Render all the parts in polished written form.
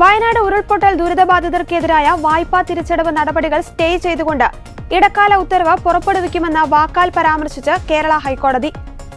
വയനാട് ഉരുൾപൊട്ടൽ ദുരിതബാധിതർക്കെതിരായ വായ്പാ തിരിച്ചടവ് നടപടികൾ സ്റ്റേ ചെയ്തുകൊണ്ട് ഇടക്കാല ഉത്തരവ് പുറപ്പെടുവിക്കുമെന്ന വാക്കാൽ പരാമർശിച്ച് കേരള ഹൈക്കോടതി.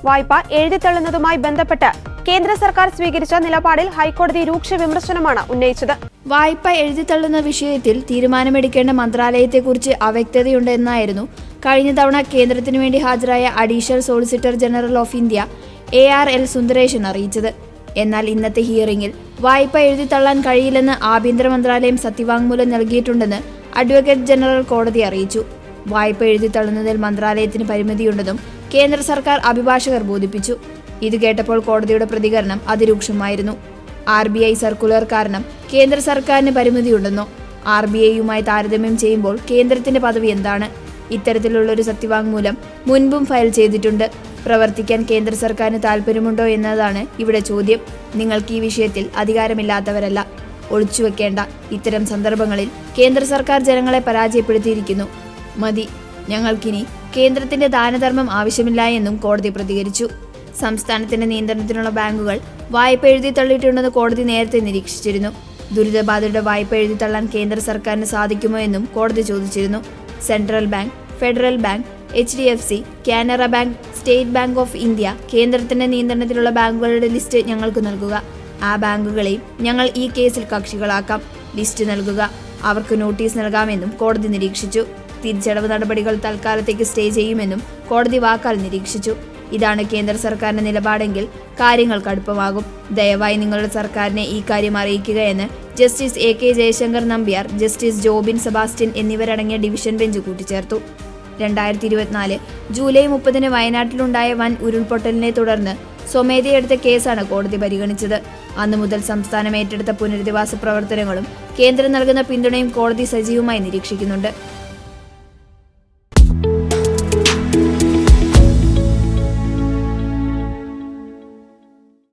വായ്പ എഴുതിത്തള്ളുന്നതുമായി ബന്ധപ്പെട്ട് കേന്ദ്ര സർക്കാർ സ്വീകരിച്ച നിലപാടിൽ ഹൈക്കോടതി രൂക്ഷ വിമർശനമാണ് ഉന്നയിച്ചത്. വായ്പ എഴുതിത്തള്ളുന്ന വിഷയത്തിൽ തീരുമാനമെടുക്കേണ്ട മന്ത്രാലയത്തെക്കുറിച്ച് അവ്യക്തതയുണ്ടെന്നായിരുന്നു കഴിഞ്ഞ തവണ കേന്ദ്രത്തിനു വേണ്ടി ഹാജരായ additional solicitor general of India ARL Sundaresan അറിയിച്ചത്. എന്നാൽ ഇന്നത്തെ ഹിയറിംഗിൽ വായ്പ എഴുതിത്തള്ളാൻ കഴിയില്ലെന്ന് ആഭ്യന്തര മന്ത്രാലയം സത്യവാങ്മൂലം നൽകിയിട്ടുണ്ടെന്ന് അഡ്വക്കേറ്റ് ജനറൽ കോടതി അറിയിച്ചു. വായ്പ എഴുതിത്തള്ളുന്നതിൽ മന്ത്രാലയത്തിന് പരിമിതിയുണ്ടെന്നും കേന്ദ്ര സർക്കാർ അഭിഭാഷകർ ബോധിപ്പിച്ചു. ഇത് കേട്ടപ്പോൾ കോടതിയുടെ പ്രതികരണം അതിരൂക്ഷമായിരുന്നു. RBI സർക്കുലർ കാരണം കേന്ദ്ര സർക്കാരിന് പരിമിതിയുണ്ടെന്നോ? RBIയുമായി താരതമ്യം ചെയ്യുമ്പോൾ കേന്ദ്രത്തിന്റെ പദവി എന്താണ്? ഇത്തരത്തിലുള്ളൊരു സത്യവാങ്മൂലം മുൻപും ഫയൽ ചെയ്തിട്ടുണ്ട്. പ്രവർത്തിക്കാൻ കേന്ദ്ര സർക്കാരിന് താല്പര്യമുണ്ടോ എന്നതാണ് ഇവിടെ ചോദ്യം. നിങ്ങൾക്ക് ഈ വിഷയത്തിൽ അധികാരമില്ലാത്തവരല്ല. ഒളിച്ചുവെക്കേണ്ട. ഇത്തരം സന്ദർഭങ്ങളിൽ കേന്ദ്ര സർക്കാർ ജനങ്ങളെ പരാജയപ്പെടുത്തിയിരിക്കുന്നു. മതി, ഞങ്ങൾക്കിനി കേന്ദ്രത്തിന്റെ ദാനധർമ്മം ആവശ്യമില്ല എന്നും കോടതി പ്രതികരിച്ചു. സംസ്ഥാനത്തിന്റെ നിയന്ത്രണത്തിലുള്ള ബാങ്കുകൾ വായ്പ എഴുതിത്തള്ളിയിട്ടുണ്ടെന്ന് കോടതി നേരത്തെ നിരീക്ഷിച്ചിരുന്നു. ദുരിതബാധിതരുടെ വായ്പ എഴുതിത്തള്ളാൻ കേന്ദ്ര സർക്കാരിന് സാധിക്കുമോ എന്നും കോടതി ചോദിച്ചിരുന്നു. Central bank, federal bank, HDFC, Canara bank, state bank of India കേന്ദ്രത്തിന്റെ നിയന്ത്രണത്തിലുള്ള ബാങ്കുകളുടെ ലിസ്റ്റ് ഞങ്ങൾക്ക് നൽകുക. ആ ബാങ്കുകളെയും ഞങ്ങൾ ഈ കേസിൽ കക്ഷികളാക്കാം. ലിസ്റ്റ് നൽകുക. അവർക്ക് നോട്ടീസ് നൽകാമെന്നും കോടതി നിരീക്ഷിച്ചു. തിരിച്ചടവ് നടപടികൾ തൽക്കാലത്തേക്ക് സ്റ്റേ ചെയ്യുമെന്നും കോടതി വാക്കാൽ നിരീക്ഷിച്ചു. ഇതാണ് കേന്ദ്ര സർക്കാരിന്റെ നിലപാടെങ്കിൽ കാര്യങ്ങൾ കടുപ്പമാകും. ദയവായി നിങ്ങളുടെ സർക്കാരിനെ ഈ കാര്യം അറിയിക്കുക എന്ന് justice AK Jaishankar Nambiar, justice Jobin Sebastian എന്നിവരടങ്ങിയ ഡിവിഷൻ ബെഞ്ച് കൂട്ടിച്ചേർത്തു. 2024 ജൂലൈ 30 വയനാട്ടിലുണ്ടായ വൻ ഉരുൾപൊട്ടലിനെ തുടർന്ന് സ്വമേധയെടുത്ത കേസാണ് കോടതി പരിഗണിച്ചത്. അന്നു മുതൽ സംസ്ഥാനം ഏറ്റെടുത്ത പുനരധിവാസ പ്രവർത്തനങ്ങളും കേന്ദ്രം നൽകുന്ന പിന്തുണയും കോടതി സജീവമായി നിരീക്ഷിക്കുന്നുണ്ട്.